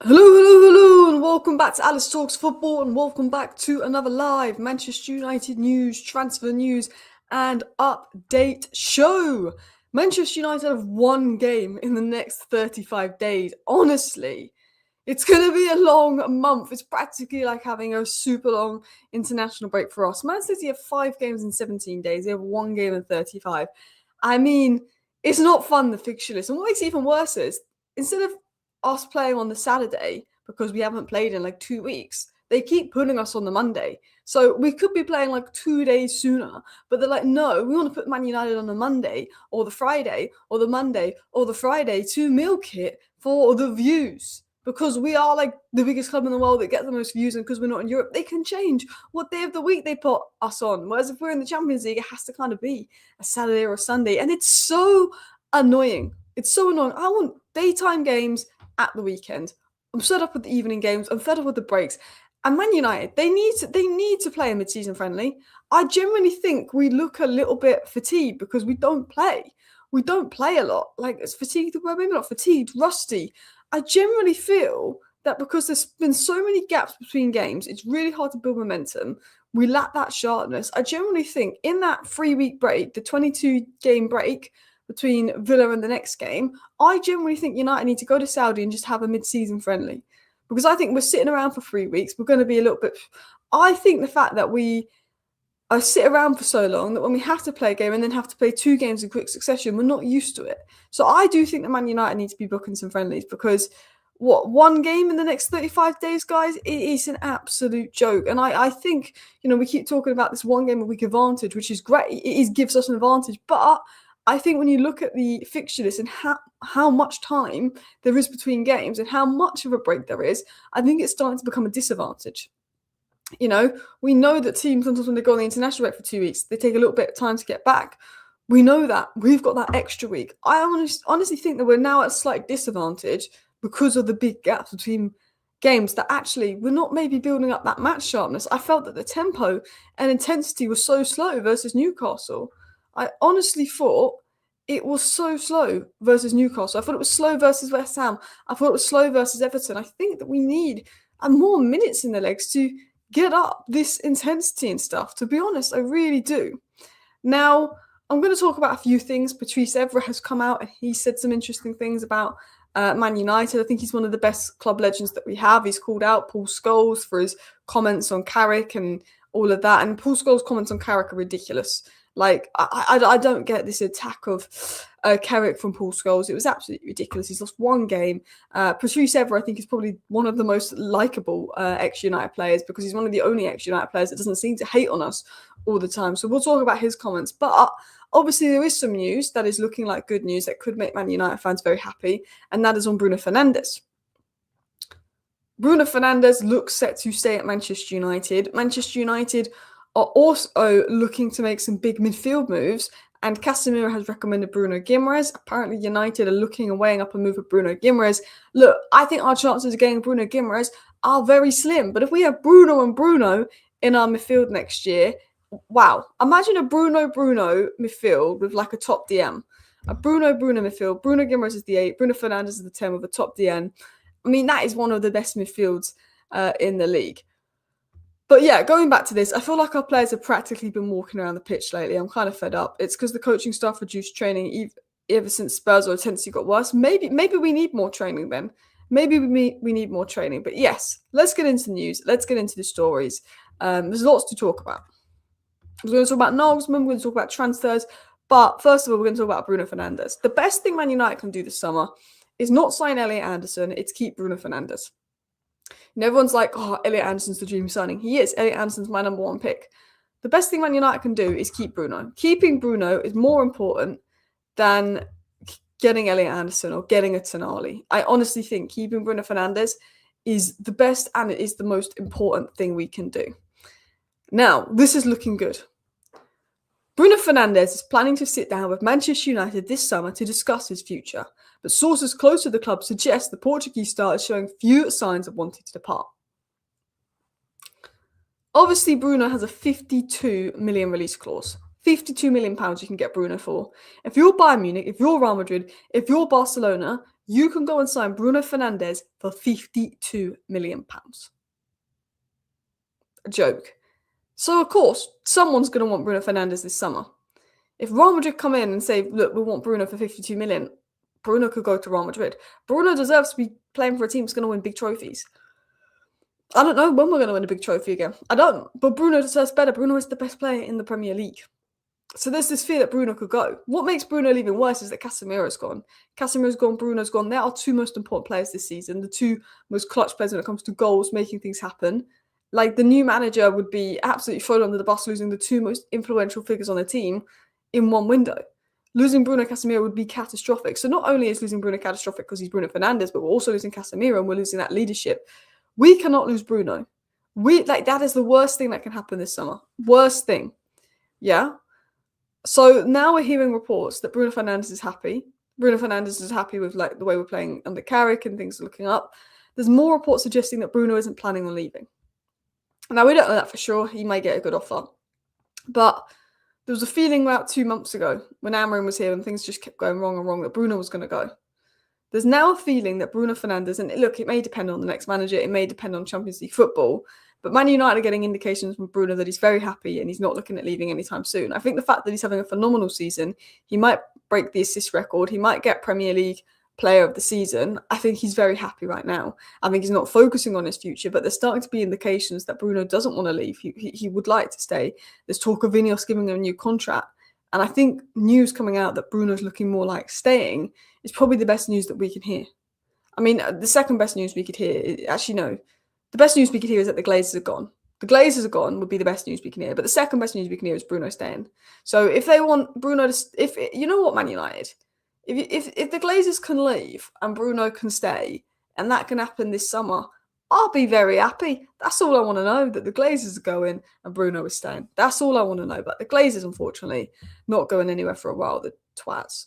Hello, and welcome back to Alice Talks Football, and welcome back to another live Manchester United news, transfer news, and update show. Manchester United have one game in the next 35 days. Honestly, it's going to be a long month. It's practically like having a super long international break for us. Man City have 5 games in 17 days. They have one game in 35. I mean, it's not fun, the fixture list. And what makes it even worse is, instead of us playing on the Saturday, because we haven't played in like 2 weeks, they keep putting us on the Monday. So we could be playing like 2 days sooner, but they're like, no, we want to put Man United on the Monday or the Friday or the Monday or the Friday to milk it for the views. Because we are like the biggest club in the world that get the most views, and because we're not in Europe, they can change what day of the week they put us on. Whereas if we're in the Champions League, it has to kind of be a Saturday or a Sunday. And it's so annoying. It's so annoying. I want daytime games at the weekend. I'm fed up with the evening games. I'm fed up with the breaks. And Man United, they need to play a mid-season friendly. I genuinely think we look a little bit fatigued because we don't play. We don't play a lot. Like, it's fatigued, well, maybe not fatigued, rusty. I generally feel that because there's been so many gaps between games, it's really hard to build momentum. We lack that sharpness. I generally think in that 3-week break, the 22-game break between Villa and the next game, I generally think United need to go to Saudi and just have a mid-season friendly. Because I think we're sitting around for 3 weeks. We're going to be a little bit... I think the fact that we sit around for so long that when we have to play a game and then have to play 2 games in quick succession, we're not used to it. So I do think that Man United need to be booking some friendlies, because one game in the next 35 days, guys, it is an absolute joke. And I think, we keep talking about this one game a week advantage, which is great. It gives us an advantage. But I think when you look at the fixture list and how much time there is between games and how much of a break there is, I think it's starting to become a disadvantage. We know that teams sometimes when they go on the international break for 2 weeks, they take a little bit of time to get back. We know that. We've got that extra week. I honestly think that we're now at a slight disadvantage because of the big gaps between games, that actually we're not maybe building up that match sharpness. I felt that the tempo and intensity was so slow versus Newcastle. I honestly thought it was so slow versus Newcastle. I thought it was slow versus West Ham. I thought it was slow versus Everton. I think that we need more minutes in the legs to get up this intensity and stuff. To be honest, I really do. Now, I'm going to talk about a few things. Patrice Evra has come out and he said some interesting things about Man United. I think he's one of the best club legends that we have. He's called out Paul Scholes for his comments on Carrick and all of that. And Paul Scholes' comments on Carrick are ridiculous. Like, I don't get this attack of Carrick from Paul Scholes. It was absolutely ridiculous. He's lost one game. Patrice Evra, I think, is probably one of the most likeable ex-United players, because he's one of the only ex-United players that doesn't seem to hate on us all the time. So we'll talk about his comments. But obviously there is some news that is looking like good news that could make Man United fans very happy, and that is on Bruno Fernandes. Bruno Fernandes looks set to stay at Manchester United. Manchester United are also looking to make some big midfield moves, and Casemiro has recommended Bruno Guimaraes. Apparently United are looking and weighing up a move for Bruno Guimaraes. Look, I think our chances of getting Bruno Guimaraes are very slim, but if we have Bruno and Bruno in our midfield next year, wow. Imagine a Bruno midfield with like a top DM. A Bruno midfield. Bruno Guimaraes is the 8, Bruno Fernandes is the 10 with a top DM. I mean, that is one of the best midfields in the league. But yeah, going back to this, I feel like our players have practically been walking around the pitch lately. I'm kind of fed up. It's because the coaching staff reduced training ever since Spurs or intensity got worse. Maybe we need more training then. Maybe we need more training. But yes, let's get into the news. Let's get into the stories. There's lots to talk about. We're going to talk about Nagelsmann. We're going to talk about transfers. But first of all, we're going to talk about Bruno Fernandes. The best thing Man United can do this summer is not sign Elliot Anderson. It's keep Bruno Fernandes. And everyone's like, oh, Elliot Anderson's the dream signing. He is. Elliot Anderson's my number 1 pick. The best thing Man United can do is keep Bruno. Keeping Bruno is more important than getting Elliot Anderson or getting a Tonali. I honestly think keeping Bruno Fernandes is the best, and it is the most important thing we can do. Now, this is looking good. Bruno Fernandes is planning to sit down with Manchester United this summer to discuss his future, but sources close to the club suggest the Portuguese star is showing few signs of wanting to depart. Obviously, Bruno has a 52 million release clause. £52 million you can get Bruno for. If you're Bayern Munich, if you're Real Madrid, if you're Barcelona, you can go and sign Bruno Fernandes for £52 million. A joke. So, of course, someone's going to want Bruno Fernandes this summer. If Real Madrid come in and say, look, we want Bruno for 52 million, Bruno could go to Real Madrid. Bruno deserves to be playing for a team that's going to win big trophies. I don't know when we're going to win a big trophy again. I don't. But Bruno deserves better. Bruno is the best player in the Premier League. So there's this fear that Bruno could go. What makes Bruno even worse is that Casemiro's gone. Casemiro's gone, Bruno's gone. They are two most important players this season. The two most clutch players when it comes to goals, making things happen. Like, the new manager would be absolutely thrown under the bus, losing the two most influential figures on the team in one window. Losing Bruno Casemiro would be catastrophic. So not only is losing Bruno catastrophic because he's Bruno Fernandes, but we're also losing Casemiro and we're losing that leadership. We cannot lose Bruno. That is the worst thing that can happen this summer. Worst thing. Yeah? So now we're hearing reports that Bruno Fernandes is happy. Bruno Fernandes is happy with the way we're playing under Carrick and things are looking up. There's more reports suggesting that Bruno isn't planning on leaving. Now, we don't know that for sure. He may get a good offer. But there was a feeling about 2 months ago when Amorim was here and things just kept going wrong and wrong that Bruno was going to go. There's now a feeling that Bruno Fernandes, and look, it may depend on the next manager, it may depend on Champions League football, but Man United are getting indications from Bruno that he's very happy and he's not looking at leaving anytime soon. I think the fact that he's having a phenomenal season, he might break the assist record, he might get Premier League Player of the Season. I think he's very happy right now. I think he's not focusing on his future, but there's starting to be indications that Bruno doesn't want to leave. He would like to stay. There's talk of Ineos giving him a new contract. And I think news coming out that Bruno's looking more like staying is probably the best news that we can hear. I mean, the second best news we could hear, the best news we could hear is that the Glazers are gone. The Glazers are gone would be the best news we can hear. But the second best news we can hear is Bruno staying. So if they want Bruno to, you know what, Man United, if the Glazers can leave and Bruno can stay, and that can happen this summer, I'll be very happy. That's all I want to know, that the Glazers are going and Bruno is staying. That's all I want to know. But the Glazers, unfortunately, not going anywhere for a while, the twats.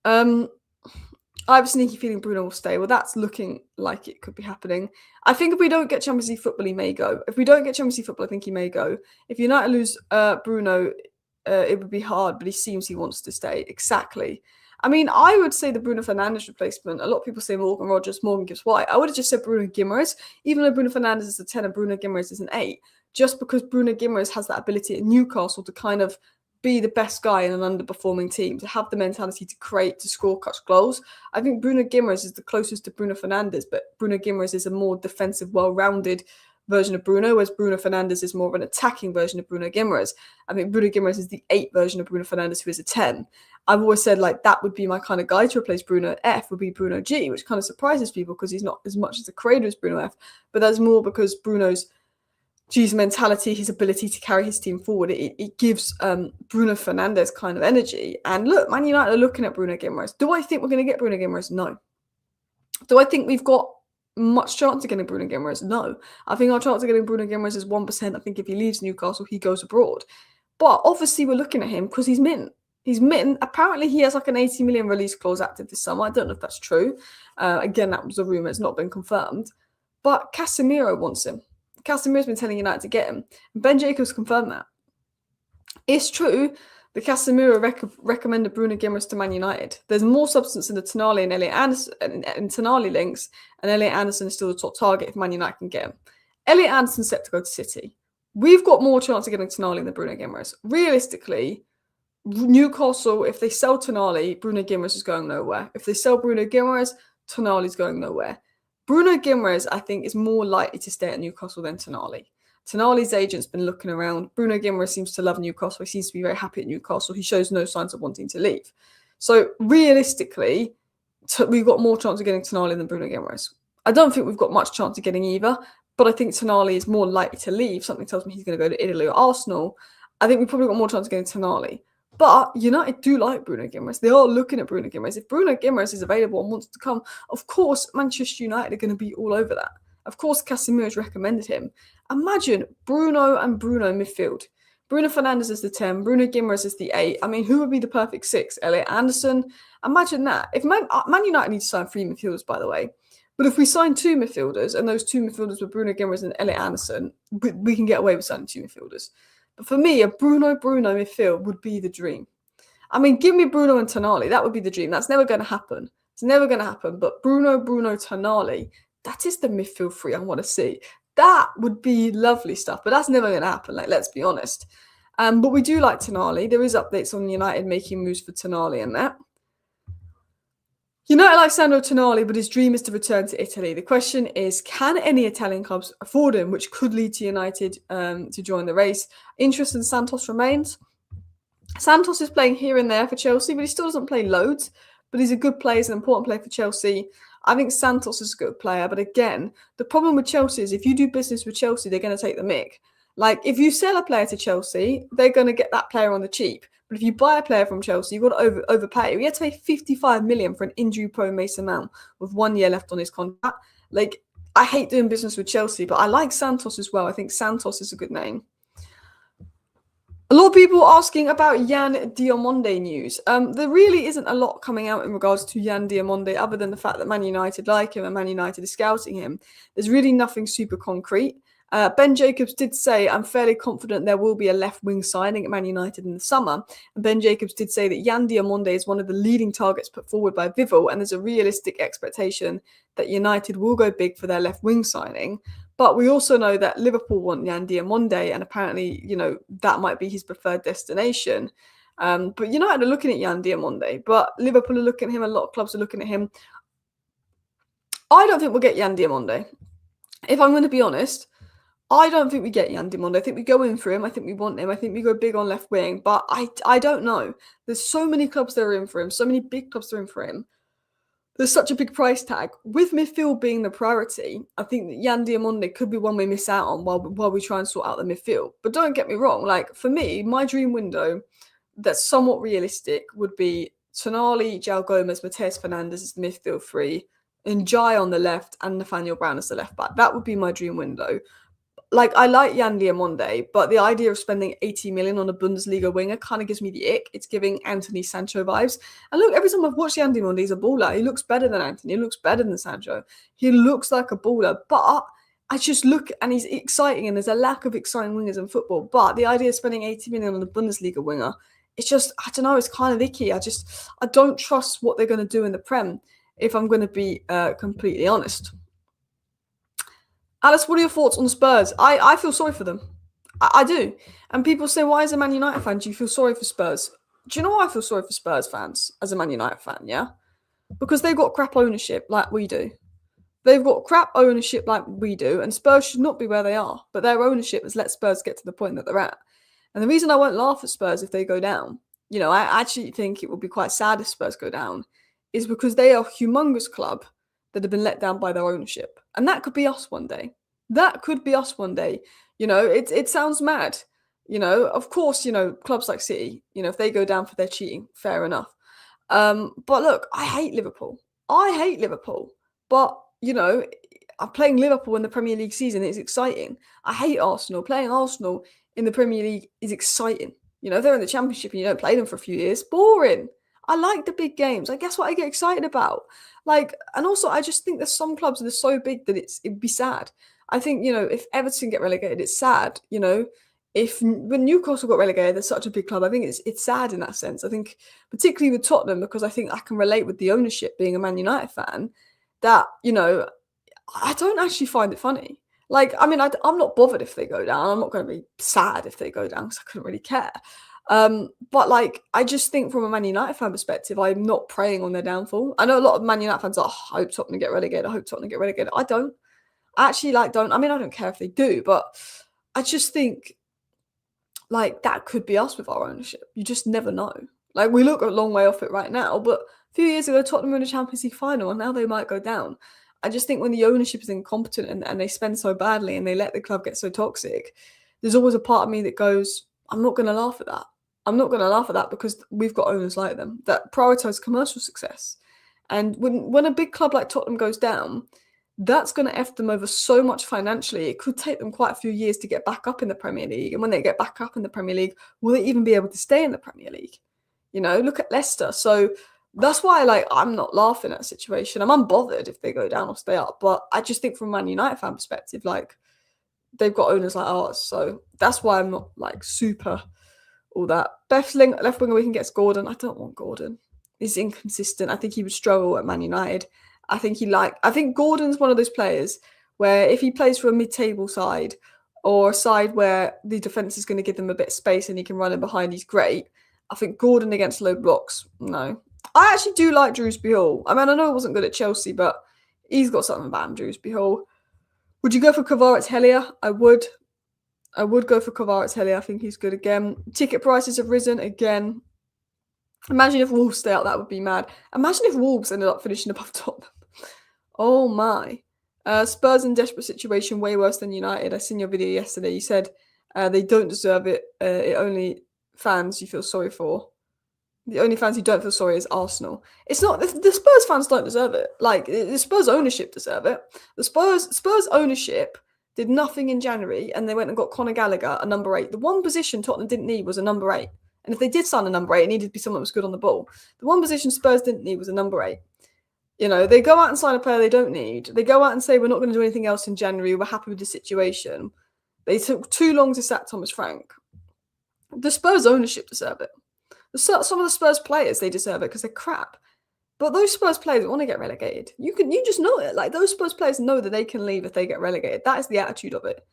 I have a sneaky feeling Bruno will stay. Well, that's looking like it could be happening. I think if we don't get Champions League football, he may go. If we don't get Champions League football, I think he may go. If United lose Bruno, it would be hard, but he seems he wants to stay. Exactly. I mean, I would say the Bruno Fernandes replacement. A lot of people say Morgan Rogers, Morgan Gibbs White. I would have just said Bruno Guimaraes, even though Bruno Fernandes is a 10 and Bruno Guimaraes is an 8, just because Bruno Guimaraes has that ability at Newcastle to kind of be the best guy in an underperforming team, to have the mentality to create, to score clutch goals. I think Bruno Guimaraes is the closest to Bruno Fernandes, but Bruno Guimaraes is a more defensive, well-rounded version of Bruno, whereas Bruno Fernandes is more of an attacking version of Bruno Guimaraes. I think Bruno Guimaraes is the 8 version of Bruno Fernandes, who is a 10. I've always said that would be my kind of guy to replace Bruno F, would be Bruno G, which kind of surprises people because he's not as much as a creator as Bruno F, but that's more because Bruno's G's mentality, his ability to carry his team forward, it gives Bruno Fernandes kind of energy. And look, Man United are looking at Bruno Guimaraes. Do I think we're going to get Bruno Guimaraes? No. Do I think we've got much chance of getting Bruno Guimaraes? No. I think our chance of getting Bruno Guimaraes is 1%. I think if he leaves Newcastle, he goes abroad. But obviously we're looking at him because he's mint. He's mint. Apparently he has an 80 million release clause active this summer. I don't know if that's true. Again, that was a rumour. It's not been confirmed. But Casemiro wants him. Casemiro's been telling United to get him. Ben Jacobs confirmed that. It's true that Casemiro recommended Bruno Guimaraes to Man United. There's more substance in the Tonali and Elliot Anderson and Tonali links, and Elliot Anderson is still the top target if Man United can get him. Elliot Anderson's set to go to City. We've got more chance of getting Tonali than Bruno Guimaraes. Realistically, Newcastle, if they sell Tonali, Bruno Guimaraes is going nowhere. If they sell Bruno Guimaraes, Tonali's going nowhere. Bruno Guimaraes, I think, is more likely to stay at Newcastle than Tonali. Tonali's agent's been looking around. Bruno Guimaraes seems to love Newcastle. He seems to be very happy at Newcastle. He shows no signs of wanting to leave. So realistically, we've got more chance of getting Tonali than Bruno Guimaraes. I don't think we've got much chance of getting either, but I think Tonali is more likely to leave. Something tells me he's going to go to Italy or Arsenal. I think we've probably got more chance of getting Tonali. But United do like Bruno Guimaraes. They are looking at Bruno Guimaraes. If Bruno Guimaraes is available and wants to come, of course, Manchester United are going to be all over that. Of course, Casemiro's recommended him. Imagine Bruno and Bruno midfield. Bruno Fernandes is the 10. Bruno Guimaraes is the 8. I mean, who would be the perfect 6? Elliot Anderson? Imagine that. If Man United need to sign 3 midfielders, by the way. But if we sign 2 midfielders, and those 2 midfielders were Bruno Guimaraes and Elliot Anderson, we can get away with signing 2 midfielders. But for me, a Bruno midfield would be the dream. I mean, give me Bruno and Tonali. That would be the dream. That's never going to happen. It's never going to happen. But Bruno Tonali, that is the midfield three I want to see. That would be lovely stuff, but that's never going to happen. Like, let's be honest. But we do like Tonali. There is updates on United making moves for Tonali and that. United like Sandro Tonali, but his dream is to return to Italy. The question is, can any Italian clubs afford him, which could lead to United to join the race? Interest in Santos remains. Santos is playing here and there for Chelsea, but he still doesn't play loads. But he's a good player, he's an important player for Chelsea. I think Santos is a good player, but again, the problem with Chelsea is if you do business with Chelsea, they're going to take the mick. Like, if you sell a player to Chelsea, they're going to get that player on the cheap. But if you buy a player from Chelsea, you've got to overpay. We had to pay 55 million for an injury-prone Mason Mount with 1 year left on his contract. Like, I hate doing business with Chelsea, but I like Santos as well. I think Santos is a good name. A lot of people asking about Yan Diamonde news. There really isn't a lot coming out in regards to Yan Diamonde other than the fact that Man United like him and Man United is scouting him. There's really nothing super concrete. Ben Jacobs did say, I'm fairly confident there will be a left wing signing at Man United in the summer. And Ben Jacobs did say that Yan Diamonde is one of the leading targets put forward by Vivo, and there's a realistic expectation that United will go big for their left wing signing. But we also know that Liverpool want Yan Diamonde, and apparently, that might be his preferred destination. But United are looking at Yan Diamonde, but Liverpool are looking at him. A lot of clubs are looking at him. I don't think we'll get Yan Diamonde. If I'm going to be honest, I don't think we get Yan Diamonde. I think we go in for him. I think we want him. I think we go big on left wing. But I don't know. There's so many clubs that are in for him. So many big clubs that are in for him. There's such a big price tag. With midfield being the priority, I think that Yan Diamonde could be one we miss out on while we try and sort out the midfield. But don't get me wrong. Like, for me, my dream window that's somewhat realistic would be Tonali, João Gomez, Patrice Fernandes as the midfield three, and Jai on the left and Nathaniel Brown as the left back. That would be my dream window. Like, I like Yan Diamonde, but the idea of spending 80 million on a Bundesliga winger kind of gives me the ick. It's giving Anthony Sancho vibes. And look, every time I've watched Yan Diamonde, he's a baller. He looks better than Anthony. He looks better than Sancho. He looks like a baller. But I just look, and he's exciting, and there's a lack of exciting wingers in football. But the idea of spending 80 million on a Bundesliga winger, it's just, I don't know, it's kind of icky. I don't trust what they're going to do in the Prem, if I'm going to be completely honest. Alice, what are your thoughts on Spurs? I feel sorry for them. I do. And people say, why as a Man United fan do you feel sorry for Spurs? Do you know why I feel sorry for Spurs fans as a Man United fan, yeah? Because they've got crap ownership like we do. They've got crap ownership like we do, and Spurs should not be where they are. But their ownership has let Spurs get to the point that they're at. And the reason I won't laugh at Spurs if they go down, I actually think it would be quite sad if Spurs go down, is because they are a humongous club that have been let down by their ownership. And that could be us one day. That could be us one day. It sounds mad. Of course, clubs like City, if they go down for their cheating, fair enough. But look, I hate Liverpool. But, I'm playing Liverpool in the Premier League season is exciting. I hate Arsenal. Playing Arsenal in the Premier League is exciting. If they're in the Championship and you don't play them for a few years, boring. I like the big games. I guess what I get excited about. And also I just think there's some clubs that are so big that it'd be sad. I think, if Everton get relegated, it's sad. When Newcastle got relegated, they're such a big club. I think it's sad in that sense. I think particularly with Tottenham, because I think I can relate with the ownership being a Man United fan, that, I don't actually find it funny. I'm not bothered if they go down. I'm not going to be sad if they go down because I couldn't really care. But I just think from a Man United fan perspective, I'm not preying on their downfall. I know a lot of Man United fans are, I hope Tottenham get relegated. I don't. I actually don't. I don't care if they do, but I just think that could be us with our ownership. You just never know. We look a long way off it right now, but a few years ago, Tottenham were in the Champions League final, and now they might go down. I just think when the ownership is incompetent and they spend so badly and they let the club get so toxic, there's always a part of me that goes, I'm not going to laugh at that. I'm not going to laugh at that because we've got owners like them that prioritize commercial success. And when a big club like Tottenham goes down, that's going to F them over so much financially. It could take them quite a few years to get back up in the Premier League. And when they get back up in the Premier League, will they even be able to stay in the Premier League? Look at Leicester. So that's why I'm not laughing at a situation. I'm unbothered if they go down or stay up. But I just think from a Man United fan perspective, they've got owners like ours. So that's why I'm not super all that. Best left winger we can get is Gordon. I don't want Gordon. is inconsistent. I think he would struggle at Man United. I think Gordon's one of those players where if he plays for a mid-table side or a side where the defence is going to give them a bit of space and he can run in behind, he's great. I think Gordon against low blocks, no. I actually do like Drewsbury Hall. I mean, I know he wasn't good at Chelsea, but he's got something about him, Drewsbury Hall. Would you go for Kvaratskhelia? I would. I would go for Kvaratskhelia. I think he's good again. Ticket prices have risen again. Imagine if Wolves stay out, that would be mad. Imagine if Wolves ended up finishing above Tottenham. Oh my. Spurs in desperate situation, way worse than United. I seen your video yesterday. You said they don't deserve it. It only fans you feel sorry for. The only fans you don't feel sorry is Arsenal. It's not the Spurs fans don't deserve it. Like the Spurs ownership deserve it. The Spurs ownership did nothing in January, and they went and got Conor Gallagher, a number 8. The one position Tottenham didn't need was a number 8. And if they did sign a number 8, it needed to be someone that was good on the ball. The one position Spurs didn't need was a number 8. You know, they go out and sign a player they don't need. They go out and say, we're not going to do anything else in January. We're happy with the situation. They took too long to sack Thomas Frank. The Spurs ownership deserve it. Some of the Spurs players, they deserve it because they're crap. But those Spurs players want to get relegated. You just know it. Like, those Spurs players know that they can leave if they get relegated. That is the attitude of it.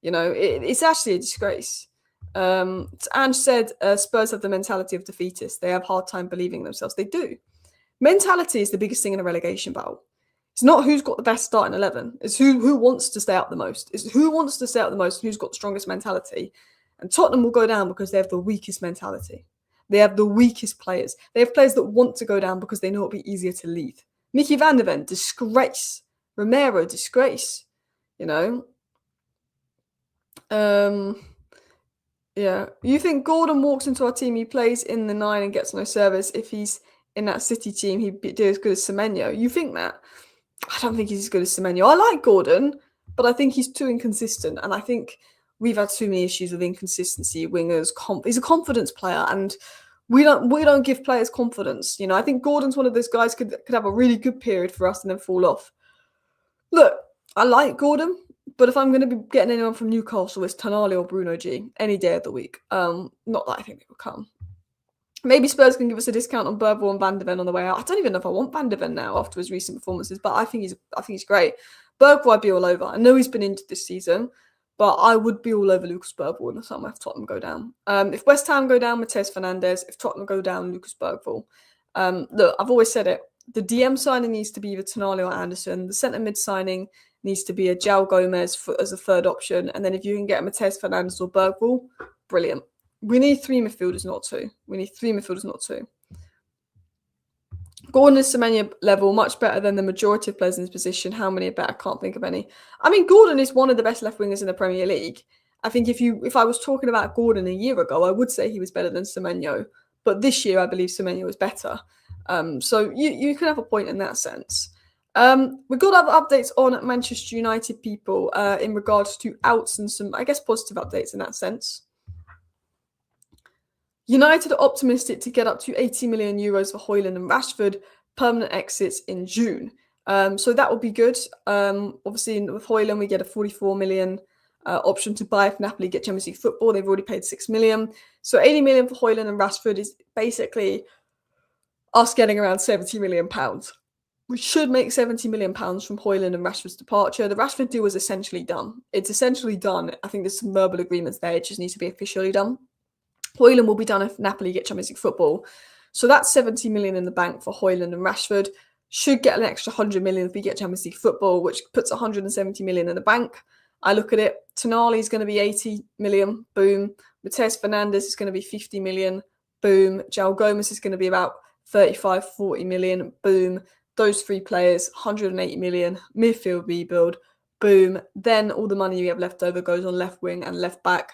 You know, it's actually a disgrace. Ange said Spurs have the mentality of defeatists. They have a hard time believing themselves. They do. Mentality is the biggest thing in a relegation battle. It's not who's got the best starting 11. It's who wants to stay up the most. It's who wants to stay up the most and who's got the strongest mentality. And Tottenham will go down because they have the weakest mentality. They have the weakest players. They have players that want to go down because they know it'll be easier to leave. Mickey van der Ven, disgrace. Romero, disgrace. You know? Yeah. You think Gordon walks into our team, he plays in the 9 and gets no service. If he's in that City team, he'd do as good as Semenyo. You think that? I don't think he's as good as Semenyo. I like Gordon, but I think he's too inconsistent. And I think we've had too many issues with inconsistency, wingers. He's a confidence player, and we don't give players confidence. You know, I think Gordon's one of those guys could have a really good period for us and then fall off. Look, I like Gordon, but if I'm going to be getting anyone from Newcastle, it's Tonali or Bruno G any day of the week. Not that I think they will come. Maybe Spurs can give us a discount on Bergvall and Van der Ven on the way out. I don't even know if I want Van der Ven now after his recent performances, but I think he's great. Bergvall, I'd be all over. I know he's been injured this season, but I would be all over Lucas Bergvall in the summer if Tottenham go down. If West Ham go down, Patrice Fernandes. If Tottenham go down, Lucas Bergvall. Look, I've always said it. The DM signing needs to be either Tonali or Anderson. The centre mid signing needs to be a João Gomez as a third option. And then if you can get a Patrice Fernandes or Bergvall, brilliant. We need 3 midfielders, not 2. We need 3 midfielders, not 2. Gordon is Semenyo level, much better than the majority of players in his position. How many are better? I can't think of any. I mean, Gordon is one of the best left wingers in the Premier League. I think if I was talking about Gordon a year ago, I would say he was better than Semenyo. But this year, I believe Semenyo was better. So you can have a point in that sense. We've got other updates on Manchester United people in regards to outs and some, I guess, positive updates in that sense. United are optimistic to get up to 80 million euros for Højlund and Rashford, permanent exits in June. So that would be good. Obviously, with Højlund, we get a 44 million option to buy if Napoli get Champions League football. They've already paid 6 million. So 80 million for Højlund and Rashford is basically us getting around 70 million pounds. We should make 70 million pounds from Højlund and Rashford's departure. The Rashford deal is essentially done. It's essentially done. I think there's some verbal agreements there. It just needs to be officially done. Højlund will be done if Napoli get Champions League football. So that's 70 million in the bank for Højlund and Rashford. Should get an extra 100 million if we get Champions League football, which puts 170 million in the bank. I look at it. Tonali is going to be 80 million. Boom. Matheus Fernandes is going to be 50 million. Boom. João Gomez is going to be about 35, 40 million. Boom. Those 3 players, 180 million. Midfield rebuild. Boom. Then all the money we have left over goes on left wing and left back.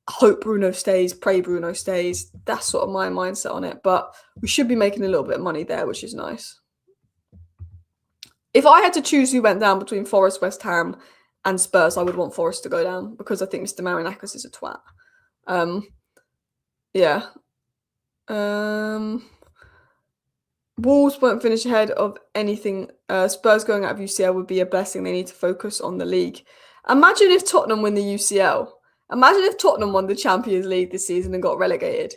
Hope Bruno stays, pray Bruno stays. That's sort of my mindset on it. But we should be making a little bit of money there, which is nice. If I had to choose who went down between Forest, West Ham and Spurs, I would want Forest to go down because I think Mr. Marinakis is a twat. Yeah. Wolves won't finish ahead of anything. Spurs going out of UCL would be a blessing. They need to focus on the league. Imagine if Tottenham win the UCL. Imagine if Tottenham won the Champions League this season and got relegated.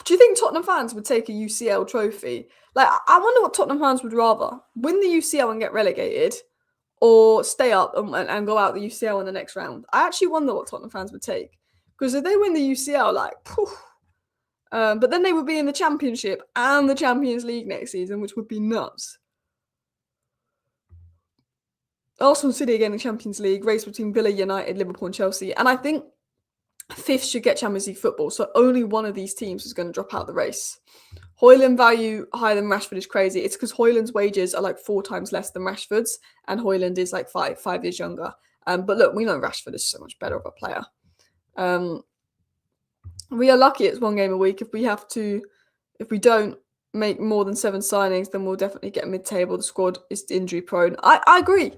Do you think Tottenham fans would take a UCL trophy? Like, I wonder what Tottenham fans would rather: win the UCL and get relegated, or stay up and go out the UCL in the next round. I actually wonder what Tottenham fans would take, because if they win the UCL, like, but then they would be in the Championship and the Champions League next season, which would be nuts. Arsenal City again in Champions League, race between Villa, United, Liverpool, and Chelsea. And I think fifth should get Champions League football, so only one of these teams is going to drop out the race. Højlund value higher than Rashford is crazy. It's because Højlund's wages are like 4 times less than Rashford's, and Højlund is like 5 years younger. But look, we know Rashford is so much better of a player. We are lucky it's 1 game a week. If we don't make more than 7 signings, then we'll definitely get mid-table. The squad is injury prone. I agree.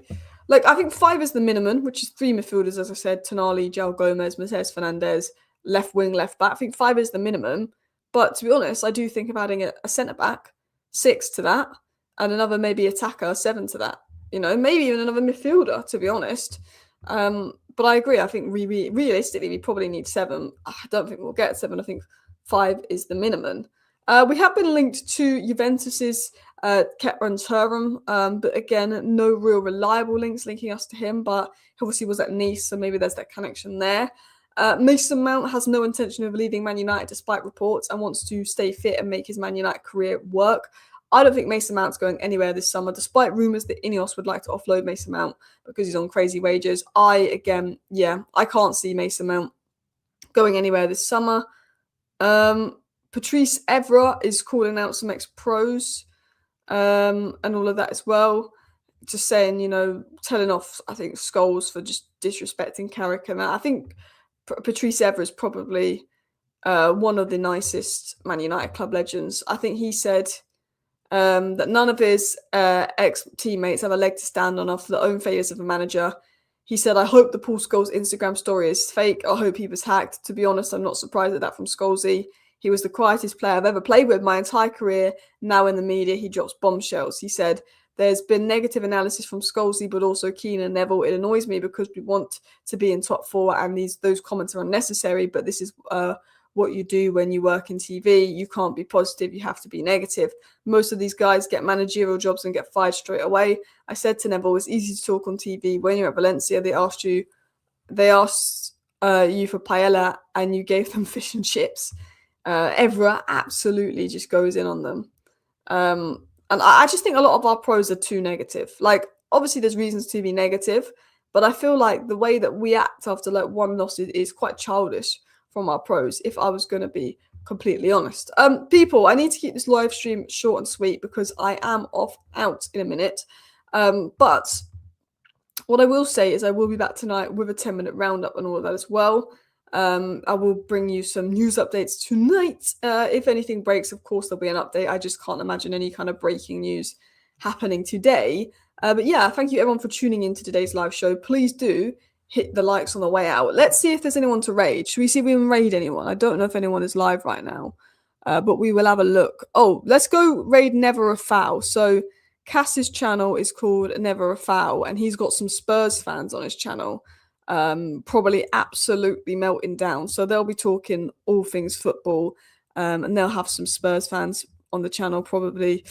Like, I think 5 is the minimum, which is 3 midfielders, as I said: Tonali, João Gomez, Patrice Fernandes, left wing, left back. I think 5 is the minimum. But to be honest, I do think of adding a centre-back, 6 to that, and another maybe attacker, 7 to that. You know, maybe even another midfielder, to be honest. But I agree. I think realistically, we probably need 7. I don't think we'll get 7. I think 5 is the minimum. We have been linked to Juventus's Ketran Turam, but again, no real reliable links linking us to him. But he obviously was at Nice, so maybe there's that connection there. Mason Mount has no intention of leaving Man United despite reports, and wants to stay fit and make his Man United career work. I don't think Mason Mount's going anywhere this summer, despite rumours that Ineos would like to offload Mason Mount because he's on crazy wages. I can't see Mason Mount going anywhere this summer. Patrice Evra is calling out some ex-pros and all of that as well. Just saying, telling off, I think, Scholes for just disrespecting Carrick and that. I think Patrice Evra is probably one of the nicest Man United club legends. I think he said that none of his ex-teammates have a leg to stand on after their own failures of a manager. He said, "I hope the Paul Scholes Instagram story is fake. I hope he was hacked." To be honest, I'm not surprised at that from Scholesy. He was the quietest player I've ever played with my entire career. Now in the media, he drops bombshells. He said, "There's been negative analysis from Scholesy, but also Keane and Neville. It annoys me because we want to be in top 4, and those comments are unnecessary. But this is what you do when you work in TV. You can't be positive. You have to be negative. Most of these guys get managerial jobs and get fired straight away." I said to Neville, "It's easy to talk on TV. When you're at Valencia, they asked you for paella, and you gave them fish and chips." Evra absolutely just goes in on them. And I just think a lot of our pros are too negative. Like, obviously there's reasons to be negative, but I feel like the way that we act after like 1 loss is quite childish from our pros, if I was going to be completely honest. People, I need to keep this live stream short and sweet because I am out in a minute. But what I will say is I will be back tonight with a 10-minute roundup and all of that as well. I will bring you some news updates tonight. If anything breaks, of course, there'll be an update. I just can't imagine any kind of breaking news happening today. But yeah, thank you everyone for tuning in to today's live show. Please do hit the likes on the way out. Let's see if there's anyone to raid. Should we see if we can raid anyone? I don't know if anyone is live right now, but we will have a look. Oh, let's go raid Never a Foul. So Cass's channel is called Never a Foul, and he's got some Spurs fans on his channel. Probably absolutely melting down. So they'll be talking all things football, and they'll have some Spurs fans on the channel probably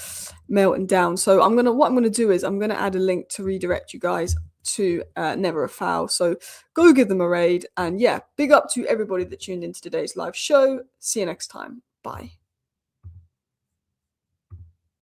melting down. So what I'm gonna do is I'm gonna add a link to redirect you guys to Never a Foul. So go give them a raid, and yeah, big up to everybody that tuned into today's live show. See you next time. Bye.